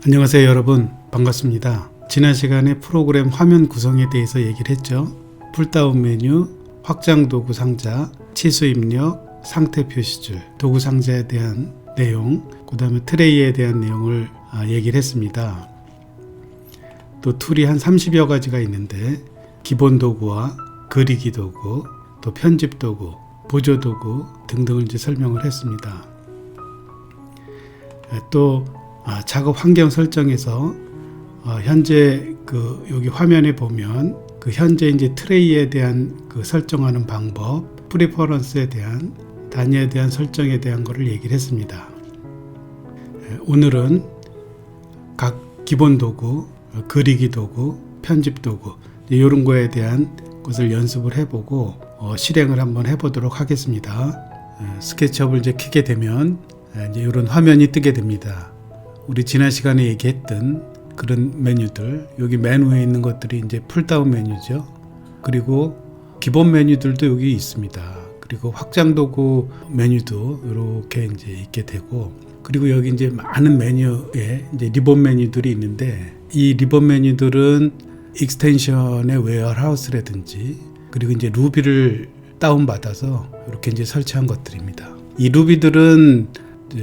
안녕하세요 여러분, 반갑습니다. 지난 시간에 프로그램 화면 구성에 대해서 얘기를 했죠. 풀다운 메뉴, 확장 도구 상자, 치수 입력, 상태 표시줄, 도구 상자에 대한 내용, 그 다음에 트레이에 대한 내용을 얘기를 했습니다. 또 툴이 한 30여 가지가 있는데 기본 도구와 그리기 도구, 또 편집 도구, 보조 도구 등등을 이제 설명을 했습니다. 또 작업 환경 설정에서 현재 여기 화면에 보면 현재 이제 트레이에 대한 설정하는 방법, 프리퍼런스에 대한 단위에 대한 설정에 대한 것을 얘기를 했습니다. 오늘은 각 기본 도구, 그리기 도구, 편집 도구 이런 거에 대한 것을 연습을 해보고 실행을 한번 해보도록 하겠습니다. 스케치업을 이제 켜게 되면 이제 이런 화면이 뜨게 됩니다. 우리 지난 시간에 얘기했던 그런 메뉴들, 여기 메뉴에 있는 것들이 이제 풀다운 메뉴죠. 그리고 기본 메뉴들도 여기 있습니다. 그리고 확장 도구 메뉴도 이렇게 이제 있게 되고, 그리고 여기 이제 많은 메뉴에 이제 리본 메뉴들이 있는데, 이 리본 메뉴들은 익스텐션의 웨어하우스라든지, 그리고 이제 루비를 다운받아서 이렇게 이제 설치한 것들입니다. 이 루비들은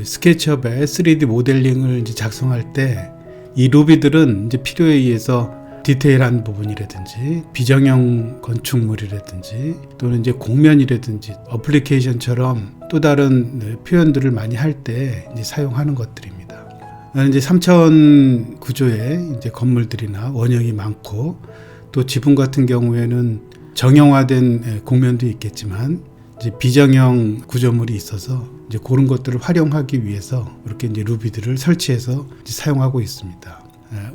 스케치업에 3D 모델링을 이제 작성할 때 이 루비들은 이제 필요에 의해서 디테일한 부분이라든지 비정형 건축물이라든지 또는 이제 공면이라든지 어플리케이션처럼 또 다른 표현들을 많이 할 때 이제 사용하는 것들입니다. 이제 3차원 구조의 이제 건물들이나 원형이 많고, 또 지붕 같은 경우에는 정형화된 공면도 있겠지만 이제 비정형 구조물이 있어서 이제 그런 것들을 활용하기 위해서 이렇게 이제 루비들을 설치해서 이제 사용하고 있습니다.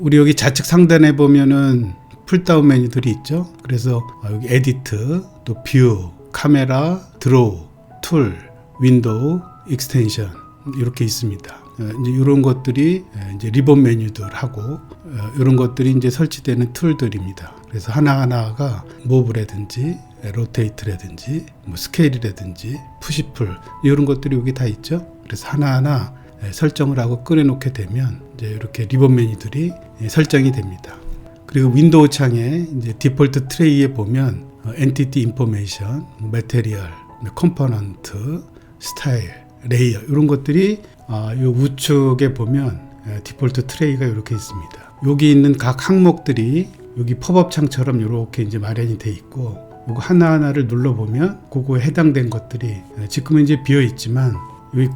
우리 여기 좌측 상단에 보면은 풀다운 메뉴들이 있죠. 그래서 여기 에디트, 또 뷰, 카메라, 드로우, 툴, 윈도우, 익스텐션 이렇게 있습니다. 이제 이런 것들이 이제 리본 메뉴들하고 이런 것들이 이제 설치되는 툴들입니다. 그래서 하나하나가 모브라든지 로테이트라든지 스케일이라든지 푸시풀 이런 것들이 여기 다 있죠. 그래서 하나하나 설정을 하고 꺼내놓게 되면 이제 이렇게 리본 메뉴들이 설정이 됩니다. 그리고 윈도우 창에 이제 디폴트 트레이에 보면 엔티티 인포메이션, 매테리얼, 컴포넌트, 스타일, 레이어 이런 것들이 이 우측에 보면 디폴트 트레이가 이렇게 있습니다. 여기 있는 각 항목들이 여기 팝업 창처럼 이렇게 이제 마련이 돼 있고, 이거 하나하나를 눌러보면 그거에 해당된 것들이 지금은 이제 비어 있지만 여기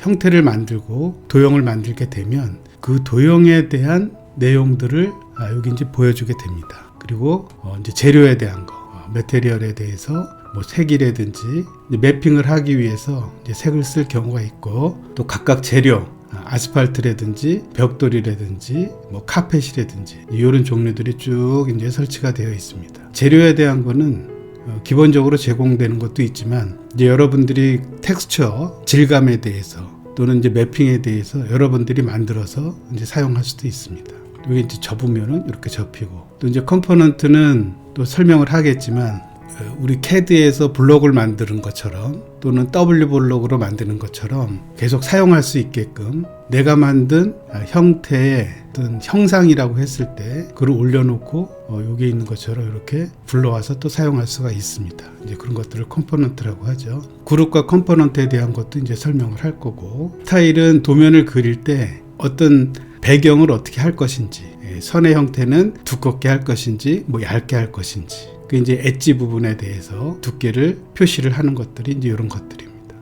형태를 만들고 도형을 만들게 되면 그 도형에 대한 내용들을 여기 이제 보여주게 됩니다. 그리고 이제 재료에 대한 거, 매테리얼에 대해서 색이라든지 매핑을 하기 위해서 이제 색을 쓸 경우가 있고, 또 각각 재료, 아스팔트라든지 벽돌이라든지 카펫이라든지 이런 종류들이 쭉 이제 설치가 되어 있습니다. 재료에 대한 거는 기본적으로 제공되는 것도 있지만 이제 여러분들이 텍스처, 질감에 대해서 또는 이제 매핑에 대해서 여러분들이 만들어서 이제 사용할 수도 있습니다. 여기 이제 접으면은 이렇게 접히고, 또 이제 컴포넌트는 또 설명을 하겠지만 우리 CAD에서 블록을 만드는 것처럼 또는 W 블록으로 만드는 것처럼 계속 사용할 수 있게끔 내가 만든 형태의 어떤 형상이라고 했을 때 그걸 올려놓고 여기 있는 것처럼 이렇게 불러와서 또 사용할 수가 있습니다. 이제 그런 것들을 컴포넌트라고 하죠. 그룹과 컴포넌트에 대한 것도 이제 설명을 할 거고, 스타일은 도면을 그릴 때 어떤 배경을 어떻게 할 것인지, 선의 형태는 두껍게 할 것인지 얇게 할 것인지, 이제 엣지 부분에 대해서 두께를 표시를 하는 것들이 이제 이런 것들입니다.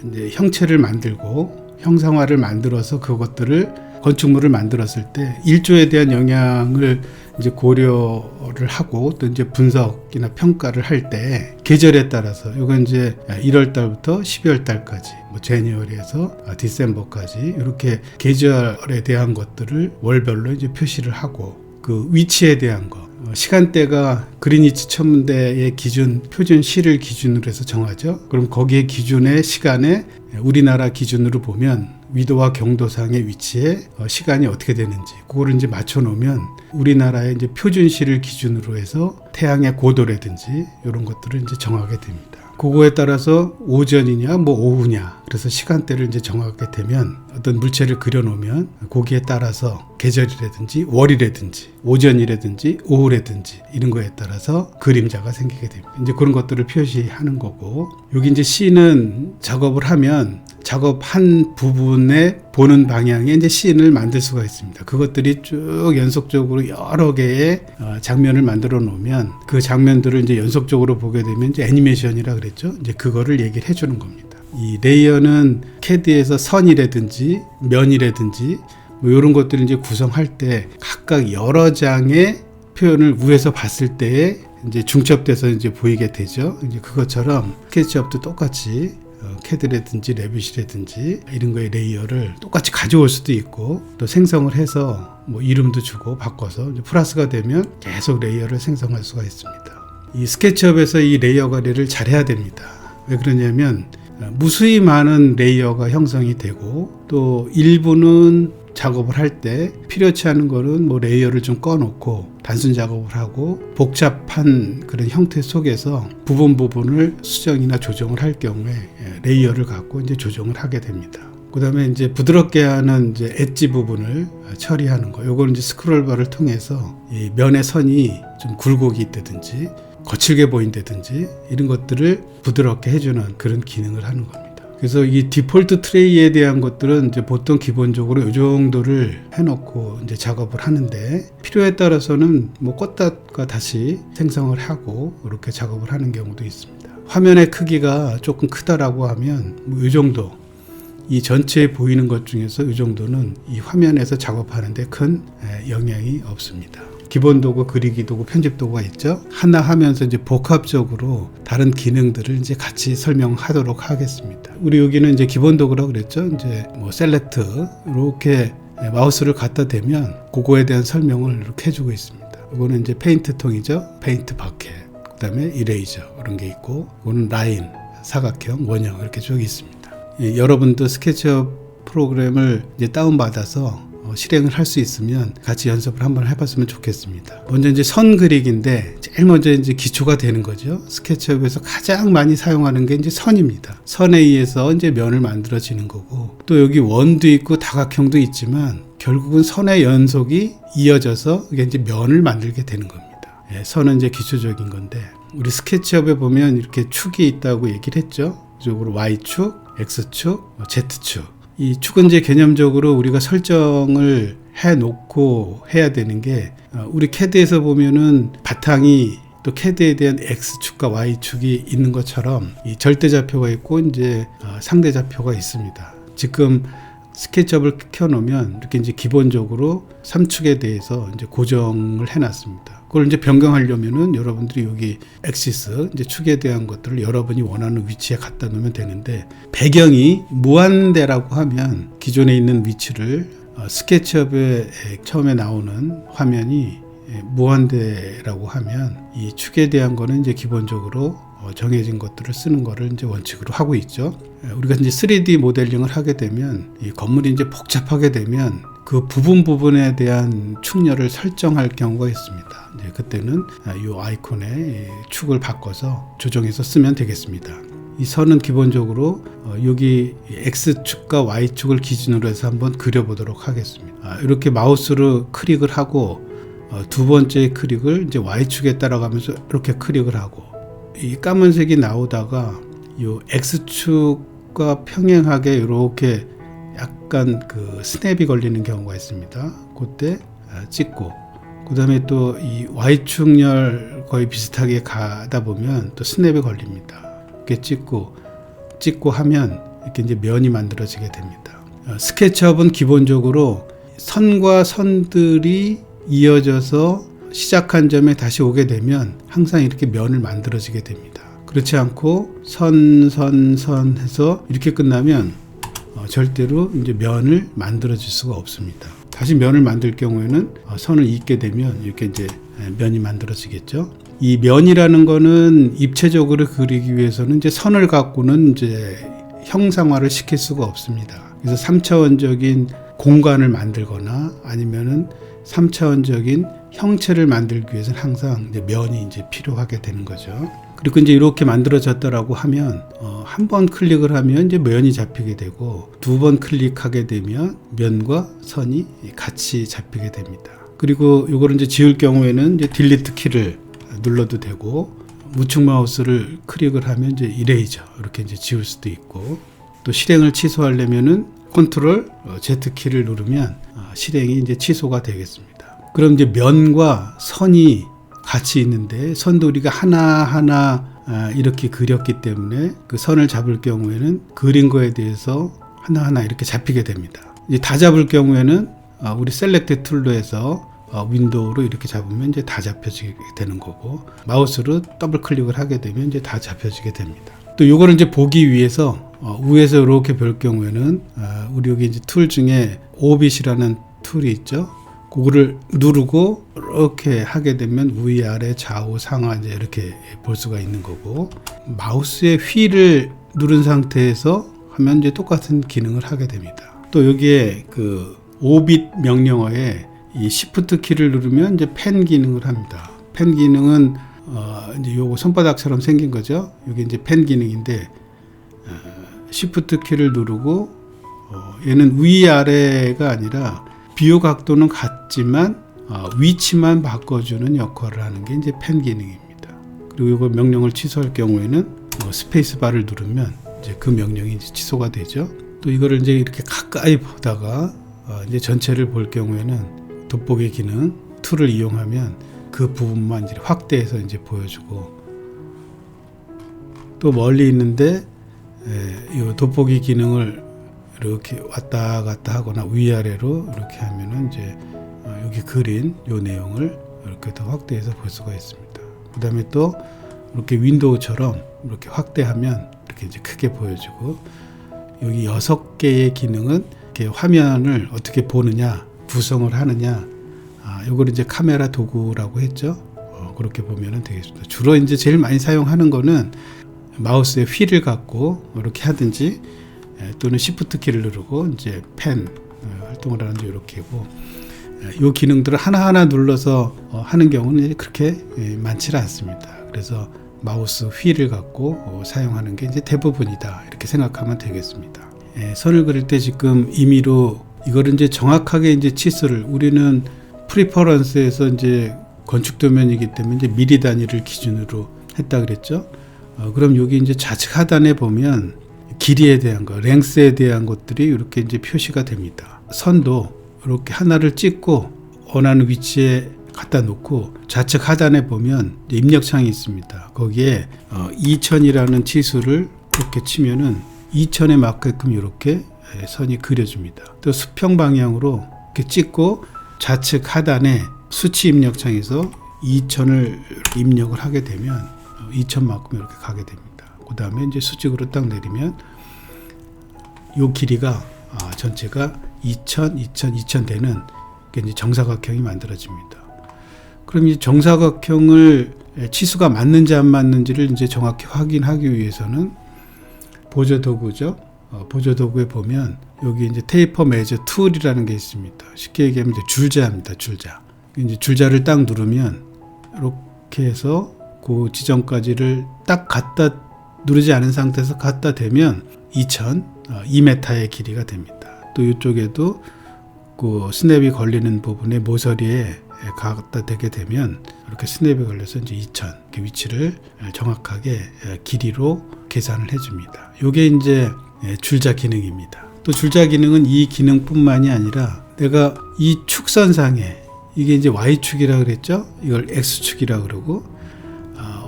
이제 형체를 만들고 형상화를 만들어서 그것들을 건축물을 만들었을 때 일조에 대한 영향을 이제 고려를 하고, 또 이제 분석이나 평가를 할 때 계절에 따라서 이건 이제 1월 달부터 12월 달까지, 제니어리에서 디셈버까지 이렇게 계절에 대한 것들을 월별로 이제 표시를 하고, 그 위치에 대한 거, 시간대가 그린위치 천문대의 기준, 표준 시를 기준으로 해서 정하죠. 그럼 거기에 기준의 시간에 우리나라 기준으로 보면 위도와 경도상의 위치에 시간이 어떻게 되는지 그거를 이제 맞춰 놓으면 우리나라의 이제 표준 시를 기준으로 해서 태양의 고도라든지 이런 것들을 이제 정하게 됩니다. 그거에 따라서 오전이냐 뭐 오후냐 그래서 시간대를 이제 정하게 되면 어떤 물체를 그려놓으면 거기에 따라서 계절이라든지 월이라든지 오전이라든지 오후라든지 이런 거에 따라서 그림자가 생기게 됩니다. 이제 그런 것들을 표시하는 거고, 여기 이제 씬은 작업을 하면 작업한 부분에 보는 방향에 이제 씬을 만들 수가 있습니다. 그것들이 쭉 연속적으로 여러 개의 장면을 만들어 놓으면 그 장면들을 이제 연속적으로 보게 되면 이제 애니메이션이라 그랬죠. 이제 그거를 얘기를 해주는 겁니다. 이 레이어는 CAD에서 선이라든지 면이라든지 뭐 이런 것들을 이제 구성할 때 각각 여러 장의 표현을 위에서 봤을 때에 이제 중첩돼서 이제 보이게 되죠. 이제 그것처럼 스케치업도 똑같이 CAD라든지 레빗이라든지 이런 거의 레이어를 똑같이 가져올 수도 있고, 또 생성을 해서 뭐 이름도 주고 바꿔서 이제 플러스가 되면 계속 레이어를 생성할 수가 있습니다. 이 스케치업에서 이 레이어 관리를 잘해야 됩니다. 왜 그러냐면 무수히 많은 레이어가 형성이 되고, 또 일부는 작업을 할 때 필요치 않은 거는 뭐 레이어를 좀 꺼놓고 단순 작업을 하고, 복잡한 그런 형태 속에서 부분을 수정이나 조정을 할 경우에 레이어를 갖고 이제 조정을 하게 됩니다. 그 다음에 이제 부드럽게 하는 이제 엣지 부분을 처리하는 거. 요거는 이제 스크롤바를 통해서 이 면의 선이 좀 굴곡이 있다든지 거칠게 보인다든지 이런 것들을 부드럽게 해주는 그런 기능을 하는 겁니다. 그래서 이 디폴트 트레이에 대한 것들은 이제 보통 기본적으로 이 정도를 해놓고 이제 작업을 하는데, 필요에 따라서는 뭐 껐다가 다시 생성을 하고 이렇게 작업을 하는 경우도 있습니다. 화면의 크기가 조금 크다라고 하면 뭐 이 정도, 이 전체에 보이는 것 중에서 이 정도는 이 화면에서 작업하는데 큰 영향이 없습니다. 기본 도구, 그리기 도구, 편집 도구가 있죠. 하나 하면서 이제 복합적으로 다른 기능들을 이제 같이 설명하도록 하겠습니다. 우리 여기는 이제 기본 도구라고 그랬죠. 이제 뭐 셀렉트 이렇게 마우스를 갖다 대면 그거에 대한 설명을 이렇게 해주고 있습니다. 이거는 이제 페인트 통이죠. 페인트 바켓, 그다음에 이레이저 이런 게 있고, 이거는 라인, 사각형, 원형 이렇게 쭉 있습니다. 여러분도 스케치업 프로그램을 이제 다운받아서 실행을 할 수 있으면 같이 연습을 한번 해봤으면 좋겠습니다. 먼저 이제 선 그리기인데 제일 먼저 이제 기초가 되는 거죠. 스케치업에서 가장 많이 사용하는 게 이제 선입니다. 선에 의해서 이제 면을 만들어지는 거고, 또 여기 원도 있고 다각형도 있지만 결국은 선의 연속이 이어져서 이게 이제 면을 만들게 되는 겁니다. 선은 이제 기초적인 건데, 우리 스케치업에 보면 이렇게 축이 있다고 얘기를 했죠. 이쪽으로 Y축, X축, Z축. 이 축은 이제 개념적으로 우리가 설정을 해놓고 해야 되는 게, 우리 CAD에서 보면은 바탕이 또 CAD에 대한 X축과 Y축이 있는 것처럼 이 절대좌표가 있고 이제 상대좌표가 있습니다. 지금 스케치업을 켜놓으면 이렇게 이제 기본적으로 3축에 대해서 이제 고정을 해놨습니다. 그걸 이제 변경하려면은 여러분들이 여기 엑시스, 이제 축에 대한 것들을 여러분이 원하는 위치에 갖다 놓으면 되는데, 배경이 무한대라고 하면 기존에 있는 위치를 스케치업에 처음에 나오는 화면이 무한대라고 하면 이 축에 대한 거는 이제 기본적으로 정해진 것들을 쓰는 거를 이제 원칙으로 하고 있죠. 우리가 이제 3D 모델링을 하게 되면 이 건물이 이제 복잡하게 되면 그 부분에 대한 축렬을 설정할 경우가 있습니다. 이제 그때는 이 아이콘의 축을 바꿔서 조정해서 쓰면 되겠습니다. 이 선은 기본적으로 여기 X축과 Y축을 기준으로 해서 한번 그려보도록 하겠습니다. 이렇게 마우스로 클릭을 하고 두 번째 클릭을 이제 Y축에 따라가면서 이렇게 클릭을 하고, 이 까만색이 나오다가 이 X축과 평행하게 이렇게 약간 그 스냅이 걸리는 경우가 있습니다. 그때 찍고, 그 다음에 또 이 Y축열 거의 비슷하게 가다 보면 또 스냅이 걸립니다. 이렇게 찍고 하면 이렇게 이제 면이 만들어지게 됩니다. 스케치업은 기본적으로 선과 선들이 이어져서 시작한 점에 다시 오게 되면 항상 이렇게 면을 만들어지게 됩니다. 그렇지 않고 선 해서 이렇게 끝나면 절대로 이제 면을 만들어질 수가 없습니다. 다시 면을 만들 경우에는 선을 잇게 되면 이렇게 이제 면이 만들어지겠죠. 이 면이라는 거는 입체적으로 그리기 위해서는 이제 선을 갖고는 이제 형상화를 시킬 수가 없습니다. 그래서 3차원적인 공간을 만들거나 아니면은 3차원적인 형체를 만들기 위해서는 항상 이제 면이 이제 필요하게 되는 거죠. 그리고 이제 이렇게 만들어졌다라고 하면 한 번 클릭을 하면 이제 면이 잡히게 되고 두 번 클릭하게 되면 면과 선이 같이 잡히게 됩니다. 그리고 이거를 이제 지울 경우에는 이제 딜리트 키를 눌러도 되고 우측 마우스를 클릭을 하면 이제 이레이저 이렇게 이제 지울 수도 있고 또 실행을 취소하려면은 컨트롤 Z 키를 누르면 실행이 이제 취소가 되겠습니다. 그럼 이제 면과 선이 같이 있는데 선도 우리가 하나하나 이렇게 그렸기 때문에 그 선을 잡을 경우에는 그린 거에 대해서 하나하나 이렇게 잡히게 됩니다. 이제 다 잡을 경우에는 우리 셀렉트 툴로 해서 윈도우로 이렇게 잡으면 이제 다 잡혀지게 되는 거고 마우스로 더블 클릭을 하게 되면 이제 다 잡혀지게 됩니다. 또 이거를 이제 보기 위해서 위에서 이렇게 볼 경우에는 우리 여기 이제 툴 중에 오빗이라는 툴이 있죠. 그거를 누르고 이렇게 하게 되면 위아래 좌우 상하 이제 이렇게 볼 수가 있는 거고 마우스의 휠을 누른 상태에서 하면 이제 똑같은 기능을 하게 됩니다. 또 여기에 그 오빗 명령어에 이 Shift 키를 누르면 이제 펜 기능을 합니다. 펜 기능은 이제 요거 손바닥처럼 생긴 거죠. 이게 이제 펜 기능인데 Shift 키를 누르고 얘는 위아래가 아니라 비교 각도는 같지만 위치만 바꿔주는 역할을 하는 게 이제 펜 기능입니다. 그리고 이거 명령을 취소할 경우에는 스페이스 바를 누르면 이제 그 명령이 이제 취소가 되죠. 또 이거를 이제 이렇게 가까이 보다가 이제 전체를 볼 경우에는 돋보기 기능 툴을 이용하면 그 부분만 이제 확대해서 이제 보여주고 또 멀리 있는데 이 돋보기 기능을 이렇게 왔다 갔다 하거나 위아래로 이렇게 하면은 이제 여기 그린 요 내용을 이렇게 더 확대해서 볼 수가 있습니다. 그 다음에 또 이렇게 윈도우처럼 이렇게 확대하면 이렇게 이제 크게 보여주고 여기 6개의 기능은 이렇게 화면을 어떻게 보느냐 구성을 하느냐 요걸 이제 카메라 도구라고 했죠. 그렇게 보면은 되겠습니다. 주로 이제 제일 많이 사용하는 거는 마우스의 휠을 갖고 이렇게 하든지 또는 Shift 키를 누르고 이제 펜 활동을 하는지 이렇게고 이 기능들을 하나하나 눌러서 하는 경우는 그렇게 많지는 않습니다. 그래서 마우스 휠을 갖고 사용하는 게 이제 대부분이다 이렇게 생각하면 되겠습니다. 선을 그릴 때 지금 임의로 이거를 이제 정확하게 이제 치수를 우리는 프리퍼런스에서 이제 건축 도면이기 때문에 이제 미리 단위를 기준으로 했다 그랬죠. 그럼 여기 이제 좌측 하단에 보면 길이에 대한 거, 랭스에 대한 것들이 이렇게 이제 표시가 됩니다. 선도 이렇게 하나를 찍고 원하는 위치에 갖다 놓고 좌측 하단에 보면 입력창이 있습니다. 거기에 2000이라는 치수를 이렇게 치면은 2000에 맞게끔 이렇게 선이 그려집니다. 또 수평 방향으로 이렇게 찍고 좌측 하단에 수치 입력창에서 2000을 입력을 하게 되면 2000만큼 이렇게 가게 됩니다. 그 다음에 이제 수직으로 딱 내리면 요 길이가 전체가 2000, 2000, 2000 되는 이제 정사각형이 만들어집니다. 그럼 이 정사각형을 치수가 맞는지 안 맞는지를 이제 정확히 확인하기 위해서는 보조 도구죠. 보조 도구에 보면 여기 이제 테이퍼 메저 툴이라는 게 있습니다. 쉽게 얘기하면 이제 줄자입니다. 줄자. 이제 줄자를 딱 누르면 이렇게 해서 그 지점까지를 딱 갖다 누르지 않은 상태에서 갖다 대면 2m의 길이가 됩니다. 또 이쪽에도 그 스냅이 걸리는 부분에 모서리에 갖다 대게 되면 이렇게 스냅이 걸려서 이제 2000 위치를 정확하게 길이로 계산을 해줍니다. 이게 이제 줄자 기능입니다. 또 줄자 기능은 이 기능뿐만이 아니라 내가 이 축선상에 이게 이제 Y축이라 그랬죠. 이걸 X축이라 그러고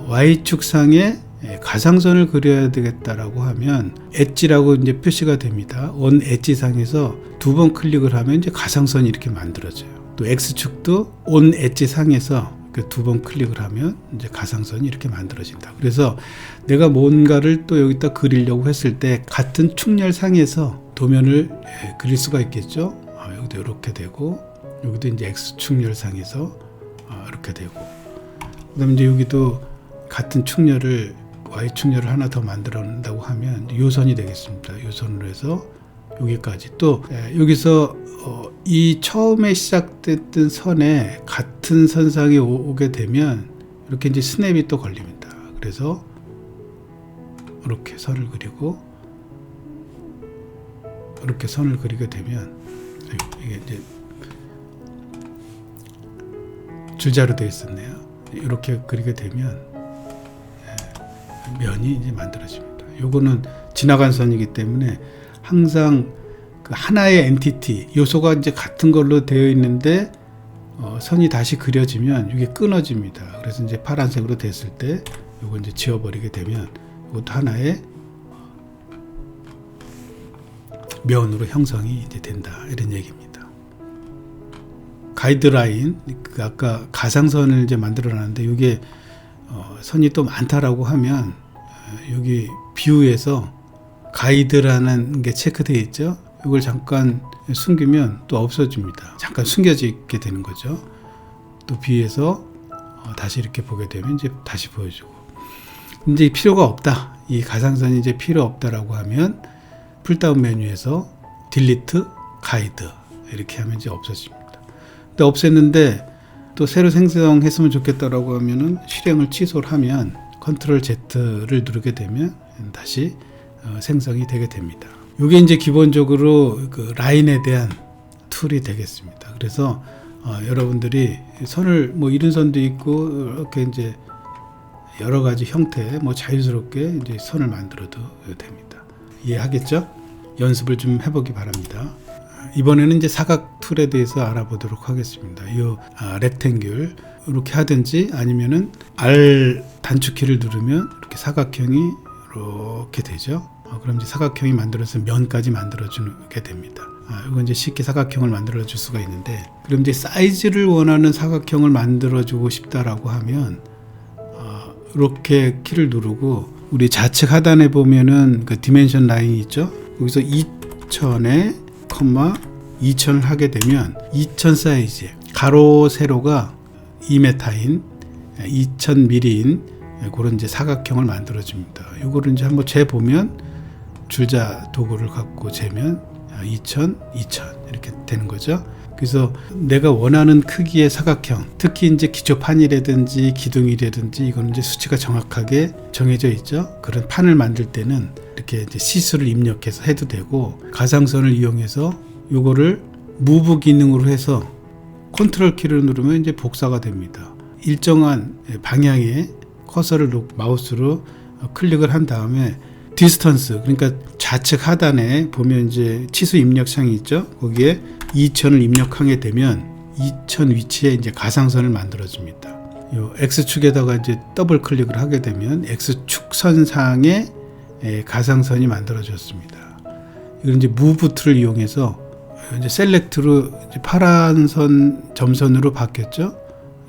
Y축상에 가상선을 그려야 되겠다라고 하면 엣지라고 이제 표시가 됩니다. 온 엣지 상에서 두 번 클릭을 하면 이제 가상선이 이렇게 만들어져요. 또 X축도 온 엣지 상에서 두 번 클릭을 하면 이제 가상선이 이렇게 만들어진다. 그래서 내가 뭔가를 또 여기다 그리려고 했을 때 같은 축렬 상에서 도면을 그릴 수가 있겠죠. 여기도 이렇게 되고 여기도 이제 X축렬 상에서 이렇게 되고 그다음에 이제 여기도 같은 축렬을 Y축렬을 하나 더 만들어 놓는다고 하면 요선이 되겠습니다. 요선으로 해서 여기까지 또 여기서 이 처음에 시작됐던 선에 같은 선상에 오게 되면 이렇게 이제 스냅이 또 걸립니다. 그래서 이렇게 선을 그리고 이렇게 선을 그리게 되면 이게 이제 줄자로 되어 있었네요. 이렇게 그리게 되면 면이 이제 만들어집니다. 요거는 지나간 선이기 때문에 항상 그 하나의 엔티티 요소가 이제 같은 걸로 되어 있는데 선이 다시 그려지면 이게 끊어집니다. 그래서 이제 파란색으로 됐을 때 요거 이제 지워버리게 되면 이것도 하나의 면으로 형성이 이제 된다, 이런 얘기입니다. 가이드라인, 그 아까 가상선을 이제 만들어놨는데 이게 선이 또 많다라고 하면 여기 뷰에서 가이드라는 게 체크되어 있죠. 이걸 잠깐 숨기면 또 없어집니다. 잠깐 숨겨지게 되는 거죠. 또 뷰에서 다시 이렇게 보게 되면 이제 다시 보여주고, 이제 필요가 없다, 이 가상선이 이제 필요 없다라고 하면 풀다운 메뉴에서 딜리트 가이드 이렇게 하면 이제 없어집니다. 근데 없앴는데 또 새로 생성했으면 좋겠다라고 하면은 실행을 취소를 하면 컨트롤 Z를 누르게 되면 다시 생성이 되게 됩니다. 이게 이제 기본적으로 그 라인에 대한 툴이 되겠습니다. 그래서 여러분들이 선을 뭐 이런 선도 있고 이렇게 이제 여러 가지 형태 뭐 자유스럽게 이제 선을 만들어도 됩니다. 이해하겠죠? 연습을 좀 해보기 바랍니다. 이번에는 이제 사각 툴에 대해서 알아보도록 하겠습니다. 이 렉탱귤 이렇게 하든지 아니면은 R 단축키를 누르면 이렇게 사각형이 이렇게 되죠. 그럼 이제 사각형이 만들어서 면까지 만들어주게 됩니다. 이건 이제 쉽게 사각형을 만들어줄 수가 있는데, 그럼 이제 사이즈를 원하는 사각형을 만들어주고 싶다라고 하면 이렇게 키를 누르고 우리 좌측 하단에 보면은 그 디멘션 라인이 있죠. 여기서 2000에 2000을 하게 되면 2000 사이즈 가로 세로가 2m인 2000mm인 그런 이제 사각형을 만들어 줍니다. 이거를 이제 한번 재보면 줄자 도구를 갖고 재면 2000 이렇게 되는 거죠. 그래서 내가 원하는 크기의 사각형, 특히 이제 기초판이라든지 기둥이라든지 이거는 이제 수치가 정확하게 정해져 있죠. 그런 판을 만들 때는 이렇게 이제 시수를 입력해서 해도 되고, 가상선을 이용해서 요거를 무브 기능으로 해서 컨트롤 키를 누르면 이제 복사가 됩니다. 일정한 방향에 커서를 마우스로 클릭을 한 다음에 디스턴스, 그러니까 좌측 하단에 보면 이제 치수 입력 창이 있죠. 거기에 2000을 입력하게 되면 2000 위치에 이제 가상선을 만들어 줍니다. 요 X축에다가 이제 더블 클릭을 하게 되면 X축선상에 가상선이 만들어졌습니다. 이건 이제 무브 툴을 이용해서 이제 셀렉트로 이제 파란 선 점선으로 바뀌었죠.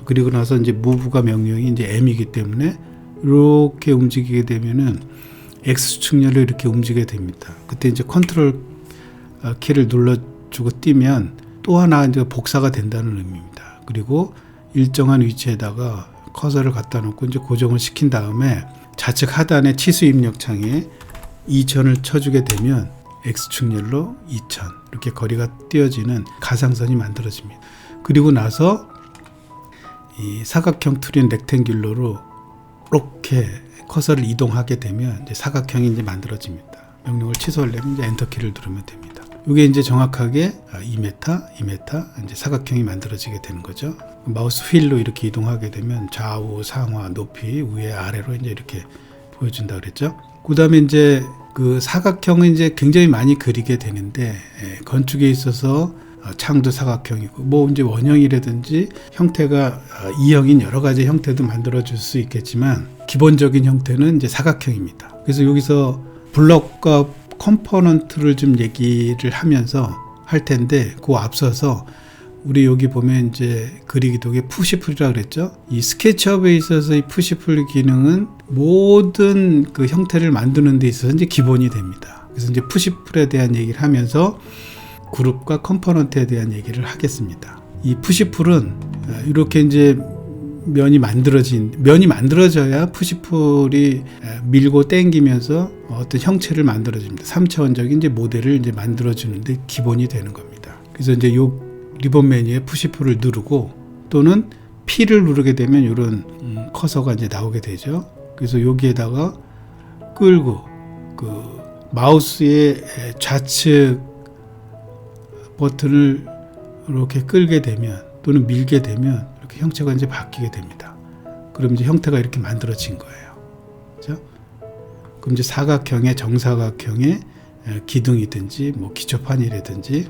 그리고 나서 이제 무브가 명령이 이제 M이기 때문에 이렇게 움직이게 되면은 X축렬로 이렇게 움직이게 됩니다. 그때 이제 컨트롤 키를 눌러주고 띄면 또 하나 이제 복사가 된다는 의미입니다. 그리고 일정한 위치에다가 커서를 갖다 놓고 이제 고정을 시킨 다음에 좌측 하단의 치수 입력 창에 2000을 쳐주게 되면 X축렬로 2000 이렇게 거리가 띄어지는 가상선이 만들어집니다. 그리고 나서 이 사각형 툴인 렉탱귤러로 이렇게 커서를 이동하게 되면 이제 사각형이 이제 만들어집니다. 명령을 취소하려면 이제 엔터키를 누르면 됩니다. 이게 이제 정확하게 2m 이제 사각형이 만들어지게 되는 거죠. 마우스 휠로 이렇게 이동하게 되면 좌우 상하 높이 위에 아래로 이제 이렇게 보여준다 그랬죠. 그다음에 이제 그 사각형은 이제 굉장히 많이 그리게 되는데, 건축에 있어서 창도 사각형이고 뭐 이제 원형이라든지 형태가 이형인 여러 가지 형태도 만들어 줄 수 있겠지만 기본적인 형태는 이제 사각형입니다. 그래서 여기서 블럭과 컴포넌트를 좀 얘기를 하면서 할 텐데, 그 앞서서 우리 여기 보면 이제 그리기 도구에 푸시풀이라고 그랬죠. 이 스케치업에 있어서 이 푸시풀 기능은 모든 그 형태를 만드는 데 있어서 이제 기본이 됩니다. 그래서 이제 푸시풀에 대한 얘기를 하면서 그룹과 컴포넌트에 대한 얘기를 하겠습니다. 이 푸시풀은 이렇게 이제 면이 만들어져야 푸시풀이 밀고 당기면서 어떤 형체를 만들어줍니다. 3차원적인 이제 모델을 이제 만들어주는데 기본이 되는 겁니다. 그래서 이제 요 리본 메뉴에 푸시풀을 누르고 또는 P를 누르게 되면 이런 커서가 이제 나오게 되죠. 그래서 여기에다가 끌고 그 마우스의 좌측 버튼을 이렇게 끌게 되면 또는 밀게 되면 이렇게 형체가 이제 바뀌게 됩니다. 그럼 이제 형태가 이렇게 만들어진 거예요. 그렇죠? 그럼 이제 사각형의 정사각형의 기둥이든지 뭐 기초판이라든지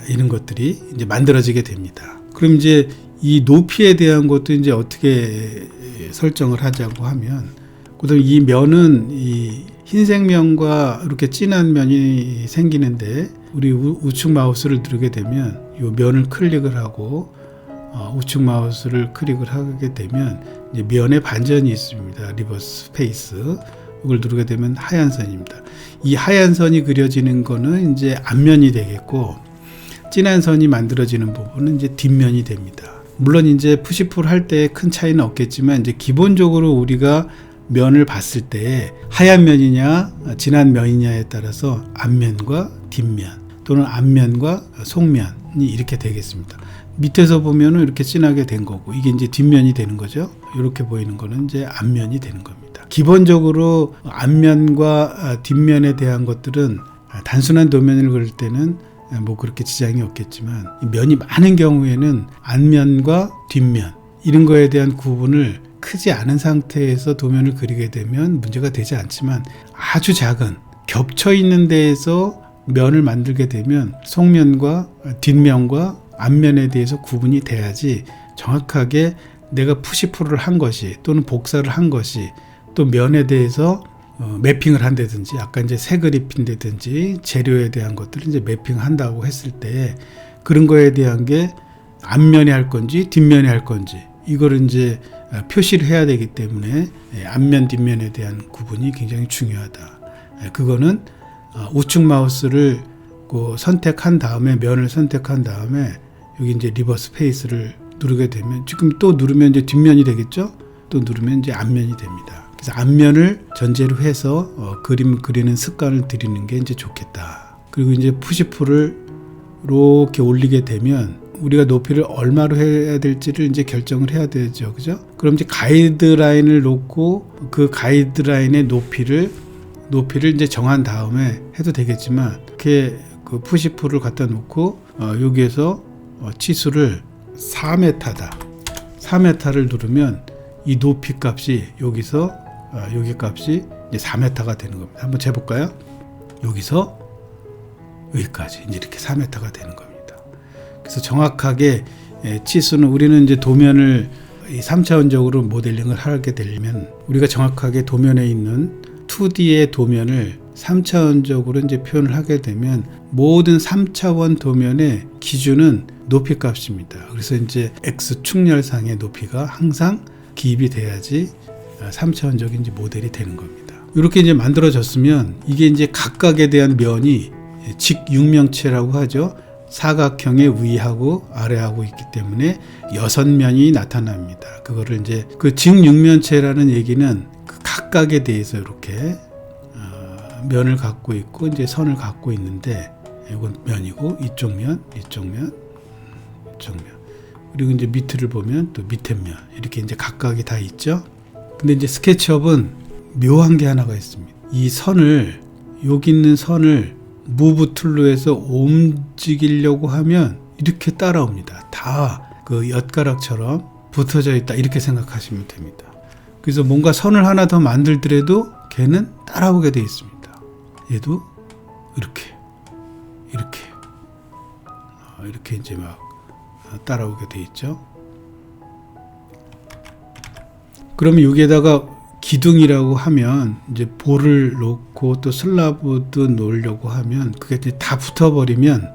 이런 것들이 이제 만들어지게 됩니다. 그럼 이제 이 높이에 대한 것도 이제 어떻게 설정을 하자고 하면, 그다음에 이 면은 이 흰색 면과 이렇게 진한 면이 생기는데, 우리 우측 마우스를 누르게 되면 이 면을 클릭을 하고 우측 마우스를 클릭을 하게 되면 이제 면의 반전이 있습니다. 리버스 페이스. 이걸 누르게 되면 하얀 선입니다. 이 하얀 선이 그려지는 거는 이제 앞면이 되겠고, 진한 선이 만들어지는 부분은 이제 뒷면이 됩니다. 물론 이제 푸시풀 할 때 큰 차이는 없겠지만, 이제 기본적으로 우리가 면을 봤을 때 하얀 면이냐 진한 면이냐에 따라서 앞면과 뒷면 또는 앞면과 속면이 이렇게 되겠습니다. 밑에서 보면은 이렇게 진하게 된 거고, 이게 이제 뒷면이 되는 거죠. 이렇게 보이는 거는 이제 앞면이 되는 겁니다. 기본적으로 앞면과 뒷면에 대한 것들은 단순한 도면을 그릴 때는 뭐 그렇게 지장이 없겠지만, 면이 많은 경우에는 앞면과 뒷면 이런 거에 대한 구분을 크지 않은 상태에서 도면을 그리게 되면 문제가 되지 않지만, 아주 작은 겹쳐 있는 데에서 면을 만들게 되면 속면과 뒷면과 앞면에 대해서 구분이 돼야지 정확하게 내가 푸시풀을 한 것이 또는 복사를 한 것이 또 면에 대해서 매핑을 한다든지, 아까 이제 색을 입힌다든지 재료에 대한 것들을 이제 매핑한다고 했을 때 그런 거에 대한 게 앞면에 할 건지 뒷면에 할 건지 이거를 이제 표시를 해야 되기 때문에 앞면 뒷면에 대한 구분이 굉장히 중요하다. 그거는 우측 마우스를 선택한 다음에 면을 선택한 다음에 여기 이제 리버스 페이스를 누르게 되면, 지금 또 누르면 이제 뒷면이 되겠죠? 또 누르면 이제 앞면이 됩니다. 그래서 앞면을 전제로 해서 그림 그리는 습관을 들이는 게 이제 좋겠다. 그리고 이제 푸시풀을 이렇게 올리게 되면 우리가 높이를 얼마로 해야 될지를 이제 결정을 해야 되죠. 그죠? 그럼 이제 가이드라인을 놓고 그 가이드라인의 높이를 이제 정한 다음에 해도 되겠지만, 이렇게 그 푸시풀을 갖다 놓고 여기에서 치수를 4m다. 4m를 누르면 이 높이 값이 여기서 여기 값이 이제 4m가 되는 겁니다. 한번 재볼까요? 여기서 여기까지 이제 이렇게 4m가 되는 겁니다. 그래서 정확하게 치수는, 우리는 이제 도면을 3차원적으로 모델링을 하게 되려면 우리가 정확하게 도면에 있는 2D의 도면을 3차원적으로 이제 표현을 하게 되면 모든 3차원 도면의 기준은 높이 값입니다. 그래서 이제 X축렬상의 높이가 항상 기입이 돼야지 3차원적인 이제 모델이 되는 겁니다. 이렇게 이제 만들어졌으면 이게 이제 각각에 대한 면이 직육면체라고 하죠. 사각형의 위하고 아래하고 있기 때문에 6면이 나타납니다. 그거를 이제 그 직육면체라는 얘기는 그 각각에 대해서 이렇게 면을 갖고 있고 이제 선을 갖고 있는데, 이건 면이고 이쪽 면, 이쪽 면, 이쪽 면, 그리고 이제 밑을 보면 또 밑에 면, 이렇게 이제 각각이 다 있죠. 근데 이제 스케치업은 묘한 게 하나가 있습니다. 이 선을, 여기 있는 선을 무브 툴로 해서 움직이려고 하면 이렇게 따라옵니다. 다 그 엿가락처럼 붙어져 있다, 이렇게 생각하시면 됩니다. 그래서 뭔가 선을 하나 더 만들더라도 걔는 따라오게 되어 있습니다. 얘도 이렇게 이제 막 따라오게 되어 있죠. 그러면 여기에다가 기둥이라고 하면 이제 볼을 놓고 또 슬라브도 놓으려고 하면 그게 이제 다 붙어버리면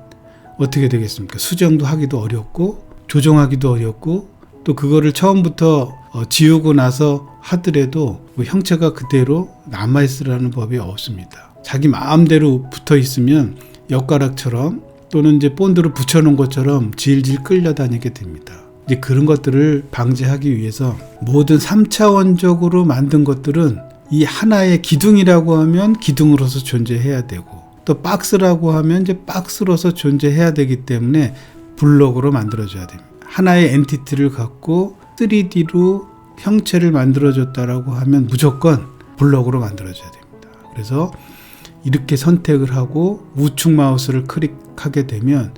어떻게 되겠습니까? 수정도 하기도 어렵고 조정하기도 어렵고, 또 그거를 처음부터 지우고 나서 하더라도 뭐 형체가 그대로 남아있으라는 법이 없습니다. 자기 마음대로 붙어 있으면 엿가락처럼 또는 이제 본드를 붙여놓은 것처럼 질질 끌려다니게 됩니다. 이제 그런 것들을 방지하기 위해서 모든 3차원적으로 만든 것들은 이 하나의 기둥이라고 하면 기둥으로서 존재해야 되고, 또 박스라고 하면 이제 박스로서 존재해야 되기 때문에 블록으로 만들어줘야 됩니다. 하나의 엔티티를 갖고 3D로 형체를 만들어줬다라고 하면 무조건 블럭으로 만들어줘야 됩니다. 그래서 이렇게 선택을 하고 우측 마우스를 클릭하게 되면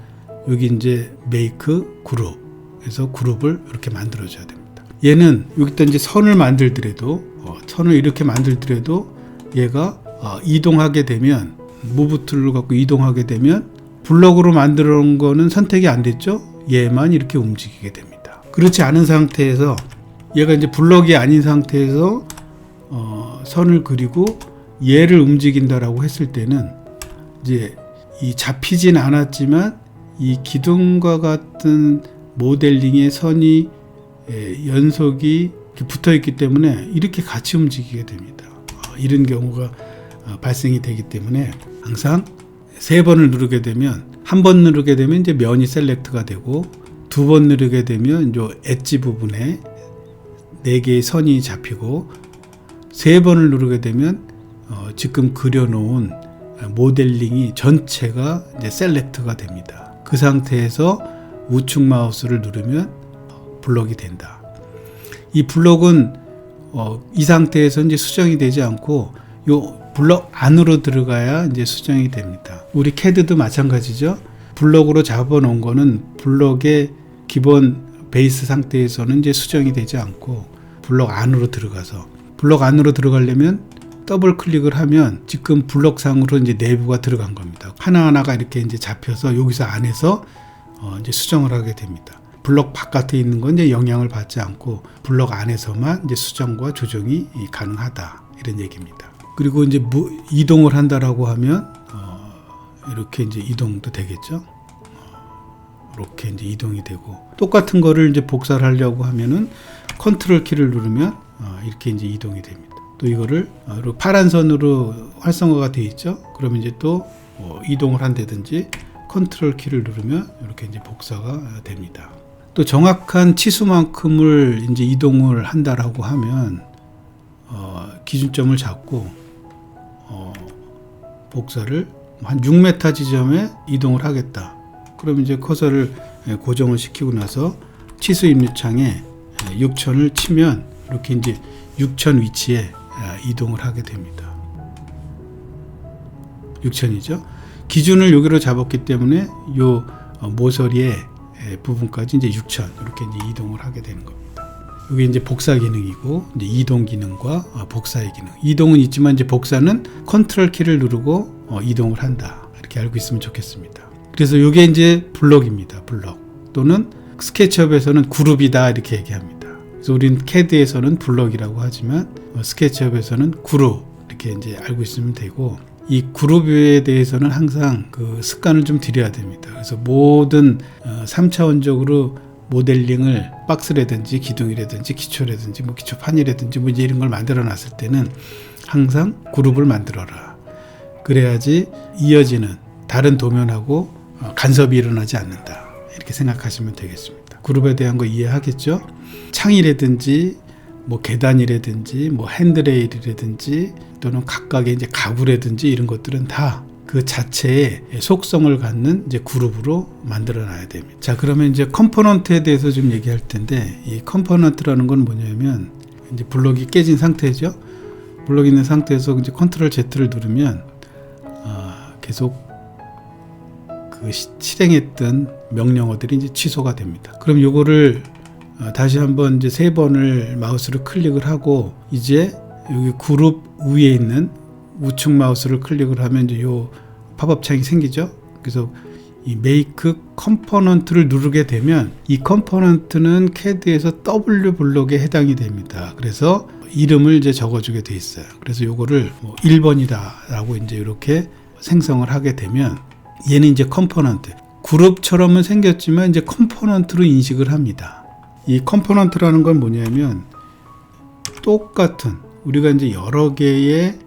여기 이제 메이크 그룹, 그래서 그룹을 이렇게 만들어줘야 됩니다. 얘는 여기다 이제 선을 만들더라도 선을 이렇게 만들더라도 얘가 이동하게 되면 무브 툴을 갖고 이동하게 되면 블럭으로 만들어 놓은 거는 선택이 안 됐죠. 얘만 이렇게 움직이게 됩니다. 그렇지 않은 상태에서 얘가 이제 블럭이 아닌 상태에서 선을 그리고 얘를 움직인다라고 했을 때는 이제 이 잡히진 않았지만 이 기둥과 같은 모델링의 선이 연속이 붙어 있기 때문에 이렇게 같이 움직이게 됩니다. 이런 경우가 발생이 되기 때문에 항상 3번을 누르게 되면, 한 번 누르게 되면 이제 면이 셀렉트가 되고, 2번 누르게 되면 이 엣지 부분에 4개의 선이 잡히고, 3번을 누르게 되면 지금 그려놓은 모델링이 전체가 이제 셀렉트가 됩니다. 그 상태에서 우측 마우스를 누르면 블럭이 된다. 이 블럭은 이 상태에서 이제 수정이 되지 않고 요 블럭 안으로 들어가야 이제 수정이 됩니다. 우리 CAD도 마찬가지죠. 블럭으로 잡아놓은 거는 블럭의 기본 베이스 상태에서는 이제 수정이 되지 않고 블럭 안으로 들어가서, 블럭 안으로 들어가려면 더블 클릭을 하면 지금 블럭상으로 이제 내부가 들어간 겁니다. 하나하나가 이렇게 이제 잡혀서 여기서 안에서 이제 수정을 하게 됩니다. 블럭 바깥에 있는 건 이제 영향을 받지 않고 블럭 안에서만 이제 수정과 조정이 가능하다, 이런 얘기입니다. 그리고 이제 이동을 한다라고 하면 이렇게 이제 이동도 되겠죠. 이렇게 이제 이동이 되고, 똑같은 거를 이제 복사를 하려고 하면은 컨트롤 키를 누르면 이렇게 이제 이동이 됩니다. 또 이거를 파란 선으로 활성화가 되어 있죠. 그러면 이제 또 이동을 한다든지 컨트롤 키를 누르면 이렇게 이제 복사가 됩니다. 또 정확한 치수만큼을 이제 이동을 한다라고 하면 기준점을 잡고 복사를 한 6m 지점에 이동을 하겠다. 그럼 이제 커서를 고정을 시키고 나서 치수 입력창에 6000을 치면 이렇게 이제 6000 위치에 이동을 하게 됩니다. 6000이죠. 기준을 여기로 잡았기 때문에 요 모서리의 부분까지 이제 6000 이렇게 이제 이동을 하게 되는 겁니다. 여기 이제 복사 기능이고, 이제 이동 기능과 복사의 기능. 이동은 있지만 이제 복사는 컨트롤 키를 누르고 이동을 한다, 이렇게 알고 있으면 좋겠습니다. 그래서 이게 이제 블럭입니다. 블럭 또는 스케치업에서는 그룹이다, 이렇게 얘기합니다. 그래서 우리는 CAD에서는 블럭이라고 하지만 스케치업에서는 그룹, 이렇게 이제 알고 있으면 되고, 이 그룹에 대해서는 항상 그 습관을 좀 들여야 됩니다. 그래서 모든 3차원적으로 모델링을 박스라든지 기둥이라든지 기초라든지 뭐 기초판이라든지 뭐 이제 이런 걸 만들어 놨을 때는 항상 그룹을 만들어라. 그래야지 이어지는 다른 도면하고 간섭이 일어나지 않는다, 이렇게 생각하시면 되겠습니다. 그룹에 대한 거 이해하겠죠? 창이라든지 뭐 계단이라든지 뭐 핸드레일이라든지 또는 각각의 이제 가구라든지 이런 것들은 다 그 자체의 속성을 갖는 이제 그룹으로 만들어 놔야 됩니다. 자, 그러면 이제 컴포넌트에 대해서 좀 얘기할 텐데, 이 컴포넌트라는 건 뭐냐면 이제 블럭이 깨진 상태죠. 블럭이 있는 상태에서 이제 컨트롤 Z를 누르면 계속 그 실행했던 명령어들이 이제 취소가 됩니다. 그럼 요거를 다시 한번 이제 3번을 마우스를 클릭을 하고, 이제 여기 그룹 위에 있는 우측 마우스를 클릭을 하면 이제 요 팝업 창이 생기죠. 그래서 이 메이크 컴포넌트를 누르게 되면 이 컴포넌트는 CAD에서 W 블럭에 해당이 됩니다. 그래서 이름을 이제 적어주게 돼 있어요. 그래서 요거를 뭐 1번이다라고 이제 이렇게 생성을 하게 되면 얘는 이제 컴포넌트, 그룹처럼은 생겼지만 이제 컴포넌트로 인식을 합니다. 이 컴포넌트라는 건 뭐냐면 똑같은, 우리가 이제 여러 개의